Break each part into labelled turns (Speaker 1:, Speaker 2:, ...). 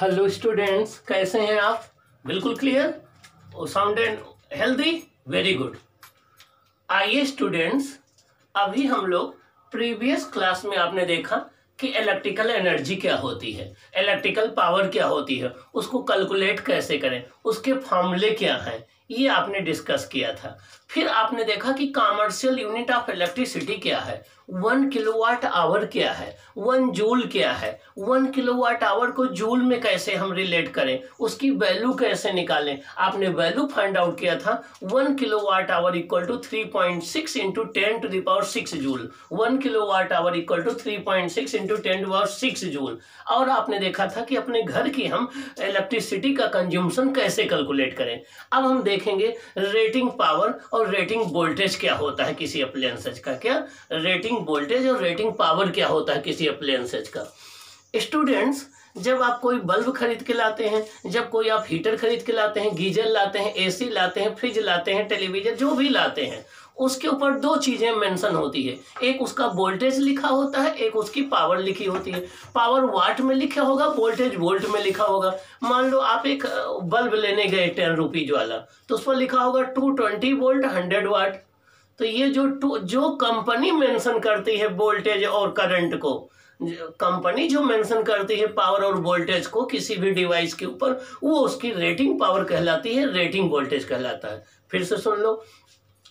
Speaker 1: Hello students, कैसे हैं आप? बिल्कुल clear, sound and healthy, very good. आइए स्टूडेंट्स, अभी हम लोग प्रीवियस क्लास में आपने देखा कि इलेक्ट्रिकल एनर्जी क्या होती है, इलेक्ट्रिकल पावर क्या होती है, उसको कैलकुलेट कैसे करें, उसके फॉर्मूले क्या हैं, ये आपने डिस्कस किया था। फिर आपने देखा कि कॉमर्शियल यूनिट ऑफ इलेक्ट्रिसिटी क्या है, 1 किलोवाट आवर क्या है, 1 जूल क्या है, 1 किलोवाट आवर को जूल में कैसे हम रिलेट करें, उसकी वैल्यू कैसे निकालें। आपने वैल्यू फाइंड आउट किया था 1 kilowatt hour equal to 3.6 into 10⁶ joule, 1 kilowatt hour equal to 3.6 into 10⁶ joule. और आपने देखा था कि अपने घर की हम इलेक्ट्रिसिटी का कंज्यूमशन कैसे कैलकुलेट करें। अब हम देखेंगे रेटिंग पावर और रेटिंग वोल्टेज क्या होता है किसी अप्लायंसेज का, क्या रेटिंग वोल्टेज और रेटिंग पावर क्या होता है किसी अप्लायंसेज का। स्टूडेंट्स, जब आप कोई बल्ब खरीद के लाते हैं, जब कोई आप हीटर खरीद के लाते हैं, गीजर लाते हैं, एसी लाते हैं, फ्रिज लाते हैं, टेलीविजन जो भी लाते हैं, उसके ऊपर दो चीजें मेंशन होती है। एक उसका वोल्टेज लिखा होता है, एक उसकी पावर लिखी होती है। पावर वाट में लिखा होगा, वोल्टेज वोल्ट में लिखा होगा। मान लो आप एक बल्ब लेने गए 10 रुपीज वाला, तो उस पर लिखा होगा 220 वोल्ट 100 वाट। तो ये जो कंपनी मेंशन करती है वोल्टेज और करंट को, कंपनी जो मेंशन करती है पावर और वोल्टेज को किसी भी डिवाइस के ऊपर, वो उसकी रेटिंग पावर कहलाती है, रेटिंग वोल्टेज कहलाता है। फिर से सुन लो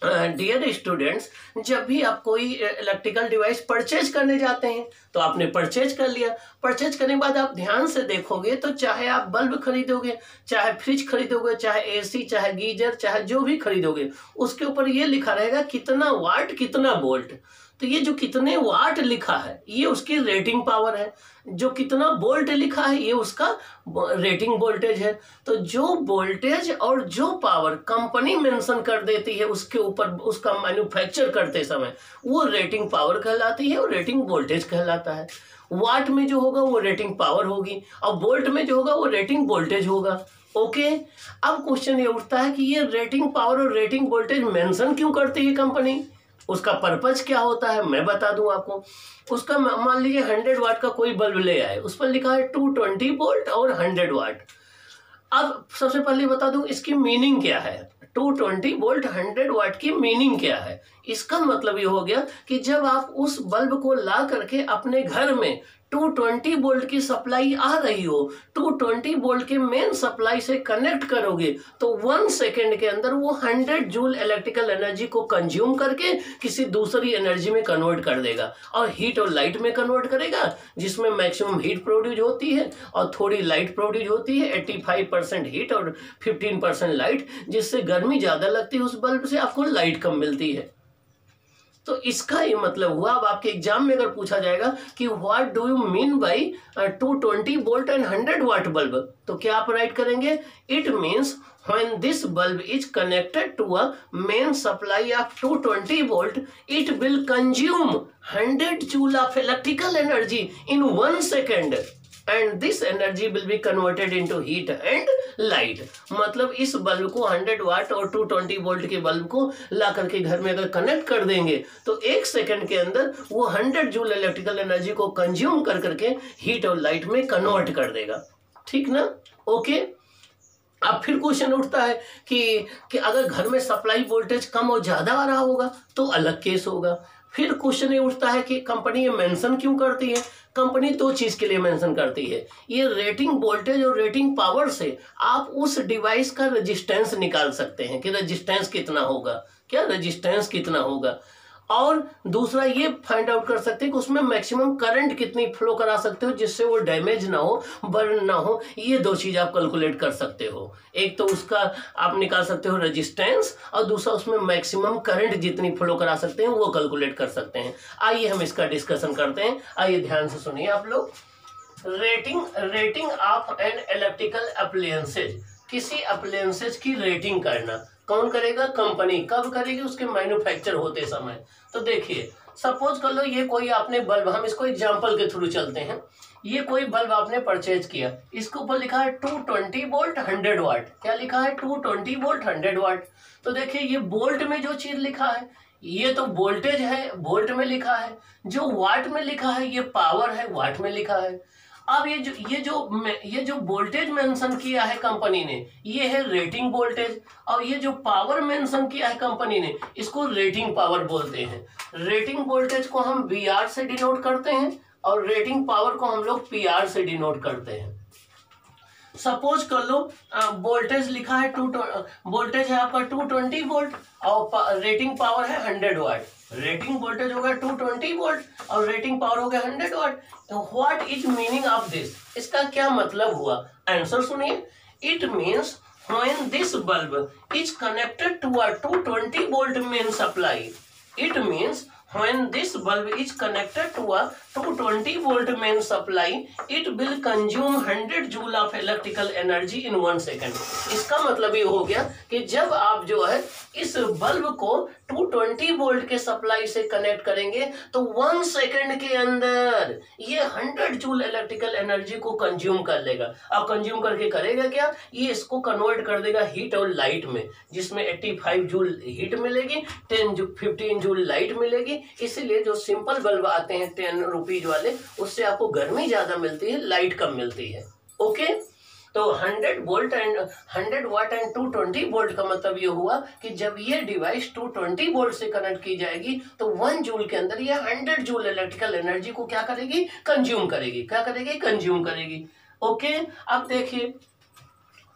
Speaker 1: डियर स्टूडेंट्स, जब भी आप कोई इलेक्ट्रिकल डिवाइस परचेज करने जाते हैं तो आपने परचेज कर लिया। परचेज करने के बाद आप ध्यान से देखोगे तो चाहे आप बल्ब खरीदोगे, चाहे फ्रिज खरीदोगे, चाहे एसी, चाहे गीजर, चाहे जो भी खरीदोगे, उसके ऊपर ये लिखा रहेगा कितना वाट कितना वोल्ट। तो ये जो कितने वाट लिखा है ये उसकी रेटिंग पावर है, जो कितना वोल्ट लिखा है ये उसका रेटिंग वोल्टेज है। तो जो वोल्टेज और जो पावर कंपनी मेंशन कर देती है उसके ऊपर, उसका मैन्युफैक्चर करते समय, वो रेटिंग पावर कहलाती है और रेटिंग वोल्टेज कहलाता है। वाट में जो होगा वो रेटिंग पावर होगी और वोल्ट में जो होगा वो रेटिंग वोल्टेज होगा। ओके, अब क्वेश्चन ये उठता है कि ये रेटिंग पावर और रेटिंग वोल्टेज मेंशन क्यों करती है कंपनी, उसका पर्पज क्या होता है मैं बता दूं आपको। उसका मान लीजिए 100 वाट का कोई बल्ब ले आए, उस पर लिखा है 220 वोल्ट और 100 वाट। अब सबसे पहले बता दूं इसकी मीनिंग क्या है, 220 वोल्ट 100 वाट की मीनिंग क्या है। इसका मतलब ये हो गया कि जब आप उस बल्ब को ला करके अपने घर में 220 वोल्ट की सप्लाई आ रही हो, 220 वोल्ट के मेन सप्लाई से कनेक्ट करोगे तो 1 सेकेंड के अंदर वो 100 जूल इलेक्ट्रिकल एनर्जी को कंज्यूम करके किसी दूसरी एनर्जी में कन्वर्ट कर देगा और हीट और लाइट में कन्वर्ट करेगा, जिसमें मैक्सिमम हीट प्रोड्यूस होती है और थोड़ी लाइट प्रोड्यूस होती है, 85% हीट और 15% लाइट, जिससे गर्मी ज़्यादा लगती है उस बल्ब से, आपको लाइट कम मिलती है। तो इसका ये मतलब हुआ। अब आपके एग्जाम में अगर पूछा जाएगा कि what do you mean by 220 volt and 100 watt bulb, तो क्या आप राइट करेंगे, it means when this bulb is connected to a main supply of 220 volt, it will consume 100 joule of electrical energy in 1 second and this energy will be converted into heat and light। मतलब इस bulb को 100 वाट और 220 volt के bulb को ला करके घर में अगर कनेक्ट कर देंगे तो 1 सेकंड के अंदर वो 100 जूल इलेक्ट्रिकल एनर्जी को कंज्यूम कर करके हीट और लाइट में कन्वर्ट कर देगा। ठीक ना? ओके। अब फिर क्वेश्चन उठता है कि अगर घर में सप्लाई वोल्टेज कम और ज्यादा आ रहा होगा तो अलग केस होगा। फिर क्वेश्चन ये उठता है कि कंपनी ये मेंशन क्यों करती है। कंपनी दो चीज के लिए मेंशन करती है, ये रेटिंग वोल्टेज और रेटिंग पावर से आप उस डिवाइस का रेजिस्टेंस निकाल सकते हैं कि रेजिस्टेंस कितना होगा, क्या रेजिस्टेंस कितना होगा, और दूसरा ये फाइंड आउट कर सकते हैं कि उसमें मैक्सिमम करंट कितनी फ्लो करा सकते हो जिससे वो डैमेज ना हो, बर्न ना हो। ये दो चीज आप कैलकुलेट कर सकते हो। एक तो उसका आप निकाल सकते हो रेजिस्टेंस और दूसरा उसमें मैक्सिमम करंट जितनी फ्लो करा सकते हैं वो कैलकुलेट कर सकते हैं। आइए हम इसका डिस्कशन करते हैं। आइए ध्यान से सुनिए आप लोग। Rating of an electrical appliances, किसी अप्लायंसेज की रेटिंग करना कौन करेगा, कंपनी। कब करेगी, उसके मैन्युफैक्चर होते समय। तो देखिए सपोज कर लो ये कोई आपने बल्ब, हम इसको एग्जांपल के थ्रू चलते हैं, ये कोई बल्ब आपने परचेज किया, इसके ऊपर लिखा है 220 वोल्ट 100 वाट। क्या लिखा है, 220 वोल्ट 100 वाट। तो देखिए ये वोल्ट में जो चीज लिखा है ये तो वोल्टेज है, वोल्ट में लिखा है, जो वाट में लिखा है ये पावर है, वाट में लिखा है। अब ये जो वोल्टेज मेंशन किया है कंपनी ने, ये है रेटिंग वोल्टेज, और ये जो पावर मेंशन किया है कंपनी ने, इसको रेटिंग पावर बोलते हैं। रेटिंग वोल्टेज को हम VR से डिनोट करते हैं और रेटिंग पावर को हम लोग PR से डिनोट करते हैं। सपोज कर लो वोल्टेज लिखा है वोल्टेज है आपका 220 वोल्ट और रेटिंग पावर है 100 वाट। रेटिंग वोल्टेज हो गया 220 वोल्ट और रेटिंग पावर हो गया 100 watt. What is meaning of this? इसका क्या मतलब हुआ? आंसर सुनिए। It means when this bulb is connected to a 220 volt main supply, it means when this bulb is connected to a 220 volt main supply, it will consume 100 joule of electrical energy in 1 second। इसका मतलब ये हो गया कि जब आप जो है इस बल्ब को 220 वोल्ट के सप्लाई से कनेक्ट करेंगे तो 1 सेकंड के अंदर ये 100 जूल इलेक्ट्रिकल एनर्जी को कंज्यूम कर लेगा। अब कंज्यूम करके करेगा क्या? ये इसको कन्वर्ट कर देगा हीट और लाइट में, जिसमें 85 जूल हीट मिलेगी, 15 जूल लाइट मिलेगी। इसीलिए जो सिंपल बल्ब आते हैं 10 रुपीज वाले, उससे आपको गर्मी ज्यादा मिलती है, लाइट कम मिलती है। ओके, तो 100 volt and 100 watt and 220 volt का मतलब ये हुआ कि जब ये डिवाइस 220 वोल्ट से कनेक्ट की जाएगी तो 1 जूल के अंदर ये 100 जूल इलेक्ट्रिकल एनर्जी को क्या करेगी? कंज्यूम करेगी। क्या करेगी? कंज्यूम करेगी। ओके, अब देखिए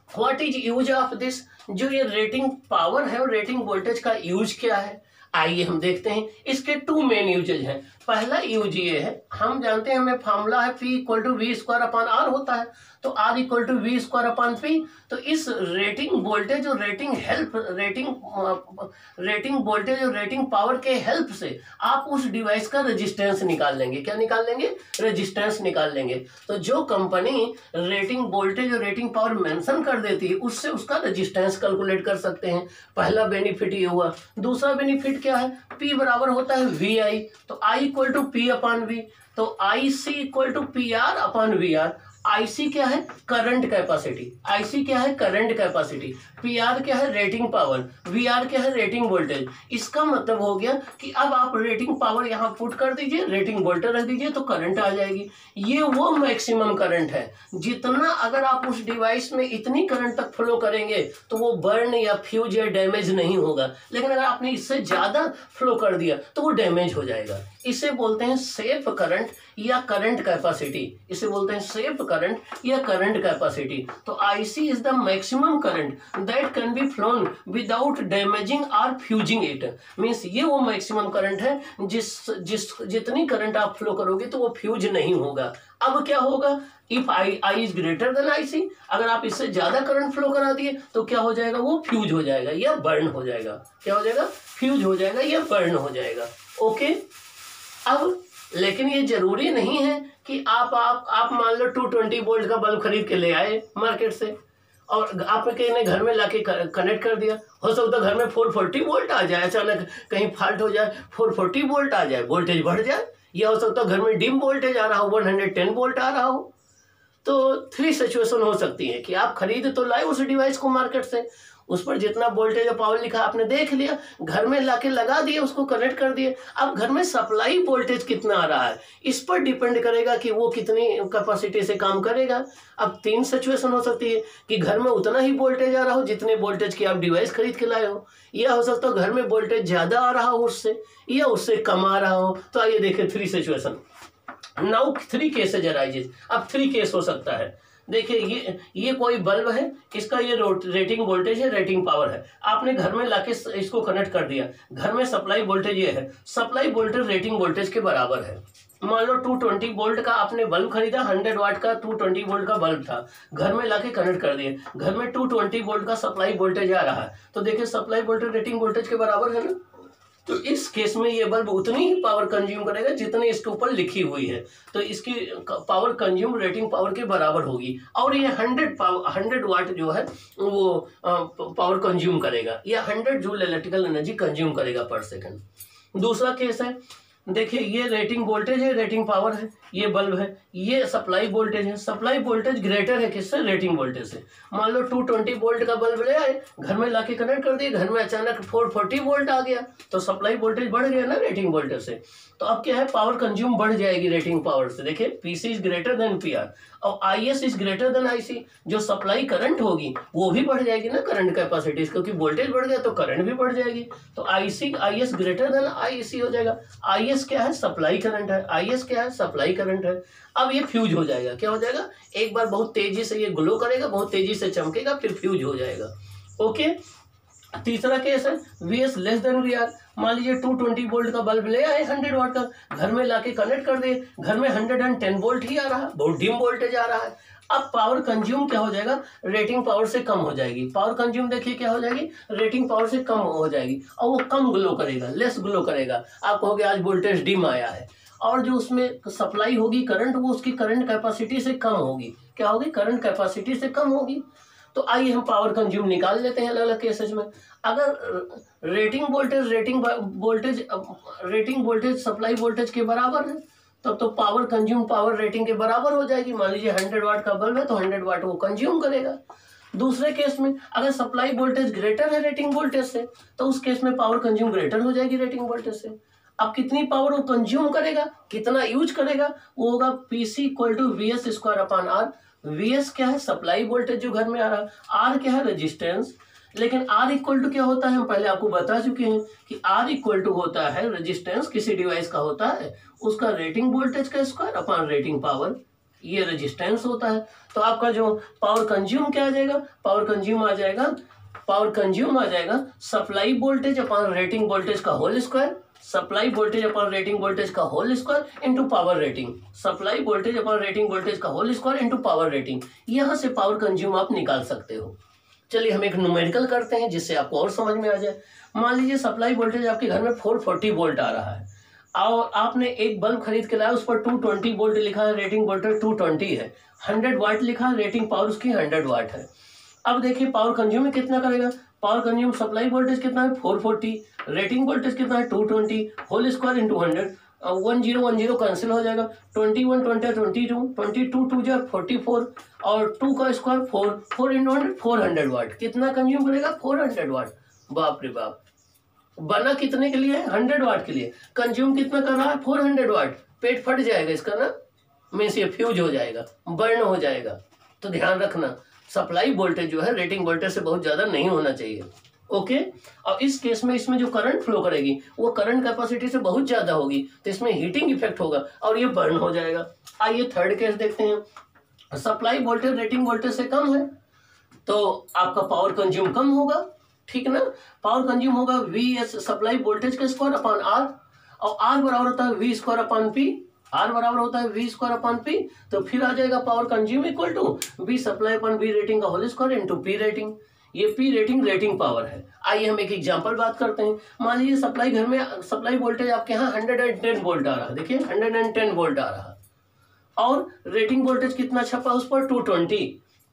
Speaker 1: what is use of this. जो ये रेटिंग पावर है और रेटिंग वोल्टेज का यूज क्या है, आइए हम देखते हैं। इसके 2 मेन यूजेज हैं। पहला यूज ये है, हम जानते हैं हमें फॉर्मूला है P = V² R होता है, तो R = V² P। तो इस रेटिंग वोल्टेज और रेटिंग वोल्टेज और रेटिंग पावर के हेल्प से आप उस डिवाइस का रेजिस्टेंस निकाल लेंगे। क्या निकाल लेंगे? रेजिस्टेंस निकाल लेंगे। तो जो कंपनी रेटिंग वोल्टेज और रेटिंग पावर मेंशन कर देती है, उससे उसका रेजिस्टेंस कैलकुलेट कर सकते हैं। पहला बेनिफिट ये हुआ। दूसरा बेनिफिट क्या है? P बराबर होता है VI, तो I = P/V, तो IC = PR/VR। IC क्या है? Current capacity. IC क्या है? Current capacity. PR क्या है? Rating power. VR क्या है? Rating voltage. इसका मतलब हो गया कि अब आप रेटिंग पावर यहाँ पुट कर दीजिए, रेटिंग वोल्टेज रख दीजिए, तो करंट आ जाएगी। ये वो मैक्सिमम करंट है जितना अगर आप उस डिवाइस में इतनी करंट तक फ्लो करेंगे तो वो बर्न या फ्यूज या डैमेज नहीं होगा। लेकिन अगर आपने इससे ज्यादा फ्लो कर दिया तो वो डैमेज हो जाएगा। इसे बोलते हैं सेफ करंट या करंट कैपेसिटी। इसे बोलते हैं सेफ करंट या करंट कैपेसिटी। तो IC is the maximum current that can be phloem without damaging और फ्यूजिंग इट। मीन्स ये वो मैक्सिमम करंट है जितनी करंट आप फ्लो करोगे तो वो फ्यूज नहीं होगा। अब क्या होगा? If I is greater then IC, अगर आप इससे ज्यादा करंट फ्लो करा दिए तो क्या हो जाएगा? वो फ्यूज हो जाएगा या बर्न हो जाएगा। क्या हो जाएगा? फ्यूज हो जाएगा या बर्न हो जाएगा। ओके, अब लेकिन ये जरूरी नहीं है कि आप मान लो 220 वोल्ट का बल्ब खरीद के ले आए मार्केट से और आपने घर में लाके कनेक्ट कर दिया। हो सकता है घर में 440 वोल्ट आ जाए, अचानक कहीं फॉल्ट हो जाए 440 वोल्ट आ जाए, वोल्टेज बढ़ जाए। या हो सकता है घर में डिम वोल्टेज आ रहा हो, 110 वोल्ट आ रहा हो। तो 3 सिचुएशन हो सकती है कि आप खरीद तो लाए उस डिवाइस को मार्केट से, उस पर जितना वोल्टेज और पावर लिखा आपने देख लिया, घर में लाके लगा दिए, उसको कनेक्ट कर दिए। अब घर में सप्लाई वोल्टेज कितना आ रहा है इस पर डिपेंड करेगा कि वो कितनी कैपेसिटी से काम करेगा। अब 3 सिचुएशन हो सकती है कि घर में उतना ही वोल्टेज आ रहा हो जितने वोल्टेज की आप डिवाइस खरीद के लाए हो, या हो सकता है घर में वोल्टेज ज्यादा आ रहा हो उससे, या उससे कम आ रहा हो। तो आइए देखें 3 सिचुएशन। Now 3 cases arises. अब 3 केस हो सकता है। देखिए ये कोई बल्ब है, इसका ये रेटिंग वोल्टेज है, रेटिंग पावर है। आपने घर में लाके इसको कनेक्ट कर दिया। घर में सप्लाई वोल्टेज ये है, सप्लाई वोल्टेज रेटिंग वोल्टेज के बराबर है। मान लो 220 वोल्ट का आपने बल्ब खरीदा, 100 वाट का 220 वोल्ट का बल्ब था, घर में लाके कनेक्ट कर दिए। घर में 220 वोल्ट का सप्लाई वोल्टेज आ रहा है, तो देखिए सप्लाई वोल्टेज रेटिंग वोल्टेज के बराबर है ना। तो इस केस में ये बल्ब उतनी ही पावर कंज्यूम करेगा जितनी इसके ऊपर लिखी हुई है, तो इसकी पावर कंज्यूम रेटिंग पावर के बराबर होगी। और ये 100 वाट जो है वो पावर कंज्यूम करेगा, या 100 जूल इलेक्ट्रिकल एनर्जी कंज्यूम करेगा पर सेकंड। दूसरा केस है देखिए ये रेटिंग वोल्टेज है, रेटिंग पावर है, ये बल्ब है, ये सप्लाई वोल्टेज है। सप्लाई वोल्टेज ग्रेटर है किससे? रेटिंग वोल्टेज से। मान लो 220 वोल्ट का बल्ब ले आए, घर में लाके कनेक्ट कर दिए, घर में अचानक 440 वोल्ट आ गया, तो सप्लाई वोल्टेज बढ़ गया ना रेटिंग वोल्टेज से। तो अब क्या है, पावर कंज्यूम बढ़ जाएगी रेटिंग पावर से। देखिए PC is greater than PR और IS is greater than IC. जो सप्लाई करंट होगी वो भी बढ़ जाएगी ना करंट कैपेसिटी, क्योंकि वोल्टेज बढ़ गया तो करंट भी बढ़ जाएगी। तो आईएस ग्रेटर देन आईसी हो जाएगा। आईएस क्या है? सप्लाई करंट है। आईएस क्या है? सप्लाई करंट है। अब ये फ्यूज हो जाएगा। क्या हो जाएगा? एक बार बहुत तेजी से ये ग्लो करेगा, बहुत तेजी से चमकेगा, फिर फ्यूज हो जाएगा। ओके। तीसरा केस है वीएस लेस देन वीआर। मान लीजिए 220 वोल्ट का बल्ब ले आए 100 वाट का, घर में लाके कनेक्ट कर दिए, घर में 110 वोल्ट ही आ रहा है, बहुत डिम वोल्टेज आ रहा है। अब पावर कंज्यूम क्या हो जाएगा? रेटिंग पावर से कम हो जाएगी। पावर कंज्यूम देखिए क्या हो जाएगी? रेटिंग पावर से कम हो जाएगी और वो कम ग्लो करेगा, लेस ग्लो करेगा। आप कहोगे आज वोल्टेज डिम आया है, और जो उसमें सप्लाई होगी करंट, वो उसकी करंट कैपेसिटी से कम होगी। क्या होगी? करंट कैपेसिटी से कम होगी। तो आइए हम पावर कंज्यूम निकाल लेते हैं अलग अलग केसेस में। अगर रेटिंग वोल्टेज सप्लाई वोल्टेज के बराबर है, तब तो पावर कंज्यूम पावर रेटिंग के बराबर हो जाएगी। मान लीजिए 100 वाट का बल्ब है तो 100 वाट वो कंज्यूम करेगा। दूसरे केस में अगर सप्लाई वोल्टेज ग्रेटर है रेटिंग वोल्टेज से, तो उस केस में पावर कंज्यूम ग्रेटर हो जाएगी रेटिंग वोल्टेज से। अब कितनी पावर वो कंज्यूम करेगा, कितना यूज करेगा, वो होगा PC equal to VS square upon R. VS क्या है? सप्लाई वोल्टेज जो घर में आ रहा है। आर क्या है? रेजिस्टेंस। लेकिन आर इक्वल टू क्या होता है, हम पहले आपको बता चुके हैं कि आर इक्वल टू होता है रेजिस्टेंस किसी डिवाइस का होता है उसका रेटिंग वोल्टेज का स्क्वायर अपॉन रेटिंग पावर, ये रेजिस्टेंस होता है। तो आपका जो पावर कंज्यूम क्या आ जाएगा? पावर कंज्यूम आ जाएगा supply voltage upon rating voltage का whole square. Supply voltage upon rating voltage का whole square into power rating. Supply voltage upon rating voltage का whole square into power rating. यहां से power consume आप निकाल सकते हो। चलिए हम एक न्यूमेरिकल करते हैं जिससे आपको और समझ में आ जाए। मान लीजिए सप्लाई वोल्टेज आपके घर में 440 वोल्ट आ रहा है और आपने एक बल्ब खरीद के लाया, उस पर 220 वोल्ट लिखा है, रेटिंग वोल्टेज 220 है, 100 वाट लिखा है, रेटिंग पावर उसकी 100 वाट है। अब देखिए पावर कंज्यूम कितना करेगा? पावर कंज्यूम सप्लाई वोल्टेज कितना है? 440, रेटिंग वोल्टेज कितना है? 220, होल स्क्वायर इंटू 100। 1010 कैंसिल हो जाएगा, 21 20 22 22 2 जा 44 और 2 का स्क्वायर 4 4 इंटू 100 400 वाट। कितना कंज्यूम करेगा? 400 वाट। बाप रे बाप। बना कितने के लिए? 100 वाट के लिए। कंज्यूम कितना कर रहा है? 400 वाट। पेट फट जाएगा इसका ना, मीन्स ये फ्यूज हो जाएगा, बर्न हो जाएगा। तो ध्यान रखना सप्लाई वोल्टेज जो है रेटिंग वोल्टेज से बहुत ज्यादा नहीं होना चाहिए। ओके। और इस केस में इसमें जो करंट फ्लो करेगी वो करंट कैपेसिटी से बहुत ज्यादा होगी, तो इसमें हीटिंग इफेक्ट होगा और ये बर्न हो जाएगा। आइए थर्ड केस देखते हैं। सप्लाई वोल्टेज रेटिंग वोल्टेज से कम है तो आपका पावर कंज्यूम कम होगा, ठीक ना। पावर कंज्यूम होगा वी एस सप्लाई वोल्टेज का स्क्वायर अपॉन आर, और आर बराबर होता है V square upon P. R बराबर होता है वी स्क्वायर अपॉन पी, तो फिर आ जाएगा power consume equal to V supply upon V rating का whole square into P rating. ये पी रेटिंग रेटिंग पावर है। आइए हम एक एग्जांपल बात करते हैं। मान लीजिए सप्लाई घर में सप्लाई वोल्टेज आपके यहाँ 110 वोल्ट आ रहा है, देखिए 110 वोल्ट आ रहा है, और रेटिंग वोल्टेज कितना छपा उस पर? 220।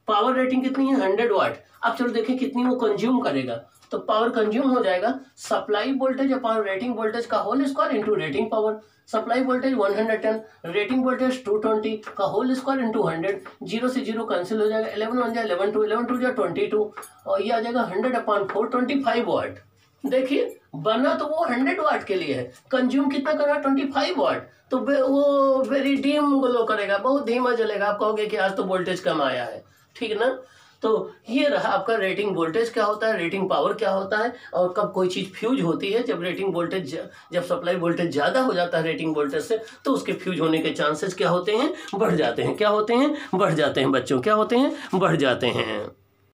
Speaker 1: पावर रेटिंग कितनी है? 100 वाट। अब चलो देखें कितनी वो कंज्यूम करेगा। तो पावर कंज्यूम हो जाएगा supply voltage upon rating voltage का whole square into rating power. Supply voltage 110, rating voltage 220 का होल स्क्वायर इनटू 100। 0 से 0 कैंसिल हो जाएगा, 11 1 जा 11 2 11 2 जा 22 और ये आ जाएगा 100 अपॉन 425 वाट। देखिए बना तो वो 100 वाट के लिए है, कंज्यूम कितना कर रहा है? 25 वाट। तो वो वेरी डीम ग्लो करेगा, बहुत धीमा जलेगा। आप कहोगे कि आज तो वोल्टेज कम आया है, ठीक ना। तो ये रहा आपका रेटिंग वोल्टेज क्या होता है, रेटिंग पावर क्या होता है, और कब कोई चीज़ फ्यूज होती है। जब रेटिंग वोल्टेज जब सप्लाई वोल्टेज ज़्यादा हो जाता है रेटिंग वोल्टेज से, तो उसके फ्यूज होने के चांसेस क्या होते हैं? बढ़ जाते हैं। क्या होते हैं? बढ़ जाते हैं बच्चों, क्या होते हैं? बढ़ जाते हैं।